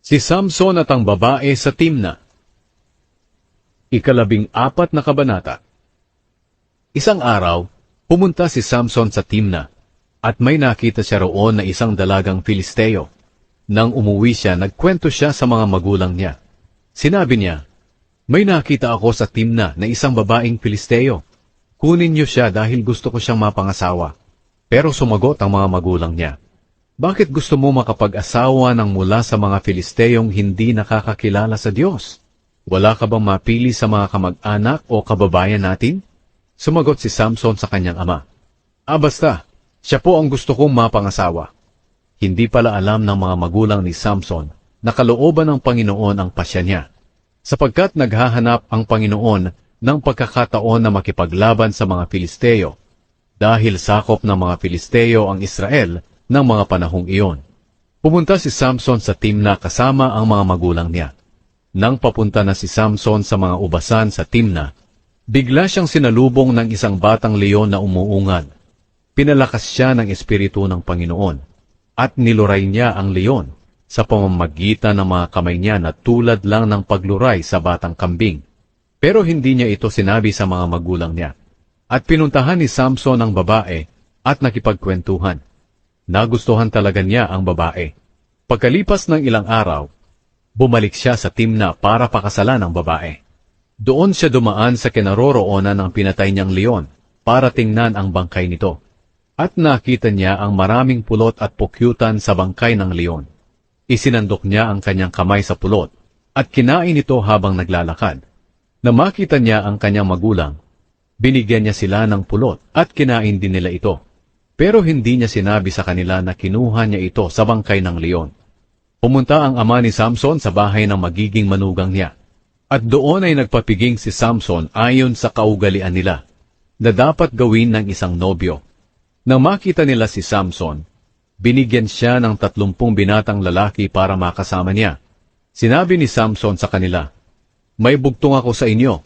Si Samson at ang babae sa Timna. 14 na kabanata. Isang araw, pumunta si Samson sa Timna, at may nakita siya roon na isang dalagang Filisteo. Nang umuwi siya, nagkwento siya sa mga magulang niya. Sinabi niya, "May nakita ako sa Timna na isang babaeng Filisteo. Kunin niyo siya dahil gusto ko siyang mapangasawa." Pero sumagot ang mga magulang niya, "Bakit gusto mo makapag-asawa ng mula sa mga Filisteyong hindi nakakakilala sa Diyos? Wala ka bang mapili sa mga kamag-anak o kababayan natin?" Sumagot si Samson sa kanyang ama, Basta, siya po ang gusto kong mapangasawa." Hindi pala alam ng mga magulang ni Samson na kalooban ng Panginoon ang pasya niya, sapagkat naghahanap ang Panginoon ng pagkakataon na makipaglaban sa mga Filisteo, dahil sakop ng mga Filisteo ang Israel ng mga panahong iyon. Pumunta si Samson sa Timna kasama ang mga magulang niya. Nang papunta na si Samson sa mga ubasan sa Timna, bigla siyang sinalubong ng isang batang leon na umuungad. Pinalakas siya ng Espiritu ng Panginoon, at niluray niya ang leon sa pamamagitan ng mga kamay niya na tulad lang ng pagluray sa batang kambing. Pero hindi niya ito sinabi sa mga magulang niya. At pinuntahan ni Samson ang babae at nakipagkwentuhan. Nagustuhan talaga niya ang babae. Pagkalipas ng ilang araw, bumalik siya sa Timna para pakasalan ang babae. Doon siya dumaan sa kinaroroonan ng pinatay niyang leon para tingnan ang bangkay nito. At nakita niya ang maraming pulot at pukyutan sa bangkay ng leon. Isinandok niya ang kanyang kamay sa pulot at kinain ito habang naglalakad. Na makita niya ang kanyang magulang, binigyan niya sila ng pulot at kinain din nila ito. Pero hindi niya sinabi sa kanila na kinuha niya ito sa bangkay ng leon. Pumunta ang ama ni Samson sa bahay ng magiging manugang niya. At doon ay nagpapiging si Samson ayon sa kaugalian nila, na dapat gawin ng isang nobyo. Nang makita nila si Samson, binigyan siya ng 30 binatang lalaki para makasama niya. Sinabi ni Samson sa kanila, "May bugtong ako sa inyo.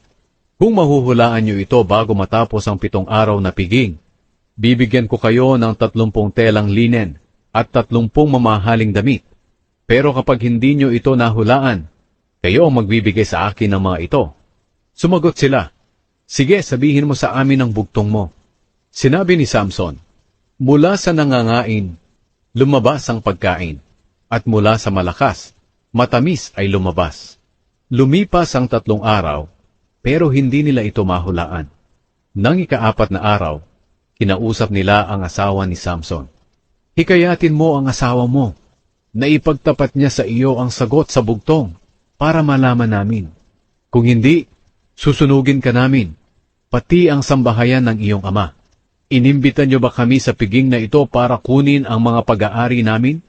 Kung mahuhulaan niyo ito bago matapos ang 7 araw na piging, bibigyan ko kayo ng 30 telang linen at 30 mamahaling damit. Pero kapag hindi niyo ito nahulaan, kayo ang magbibigay sa akin ng mga ito." Sumagot sila, "Sige, sabihin mo sa amin ang bugtong mo." Sinabi ni Samson, "Mula sa nangangain, lumabas ang pagkain, at mula sa malakas, matamis ay lumabas." Lumipas ang 3 araw, pero hindi nila ito mahulaan. Nang ika-4 na araw, kinausap nila ang asawa ni Samson. "Hikayatin mo ang asawa mo, na ipagtapat niya sa iyo ang sagot sa bugtong, para malaman namin. Kung hindi, susunugin ka namin, pati ang sambahayan ng iyong ama. Inimbitan niyo ba kami sa piging na ito para kunin ang mga pag-aari namin?"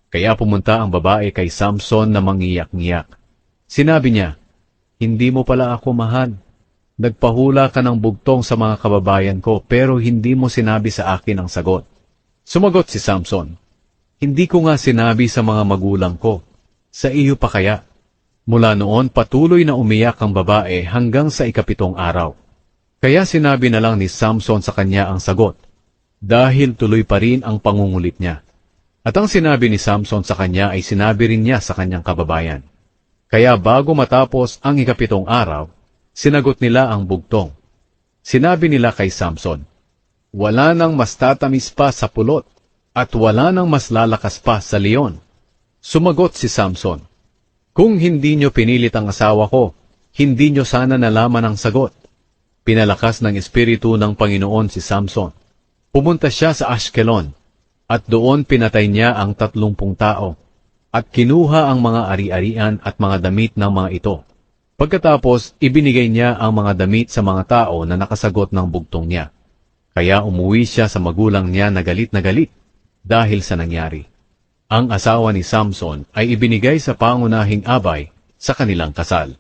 Kaya pumunta ang babae kay Samson na mangiyak-ngiyak. Sinabi niya, "Hindi mo pala ako mahal. Nagpahula ka ng bugtong sa mga kababayan ko, pero hindi mo sinabi sa akin ang sagot." Sumagot si Samson, "Hindi ko nga sinabi sa mga magulang ko. Sa iyo pa kaya?" Mula noon patuloy na umiyak ang babae hanggang sa 7 araw. Kaya sinabi na lang ni Samson sa kanya ang sagot, dahil tuloy pa rin ang pangungulit niya. At ang sinabi ni Samson sa kanya ay sinabi rin niya sa kanyang kababayan. Kaya bago matapos ang 7 araw, sinagot nila ang bugtong. Sinabi nila kay Samson, "Wala nang mas tatamis pa sa pulot, at wala nang mas lalakas pa sa leon." Sumagot si Samson, "Kung hindi nyo pinilit ang asawa ko, hindi nyo sana nalaman ang sagot." Pinalakas ng Espiritu ng Panginoon si Samson. Pumunta siya sa Ashkelon, at doon pinatay niya ang 30 tao, at kinuha ang mga ari-arian at mga damit ng mga ito. Pagkatapos, ibinigay niya ang mga damit sa mga tao na nakasagot ng bugtong niya. Kaya umuwi siya sa magulang niya na galit dahil sa nangyari. Ang asawa ni Samson ay ibinigay sa pangunahing abay sa kanilang kasal.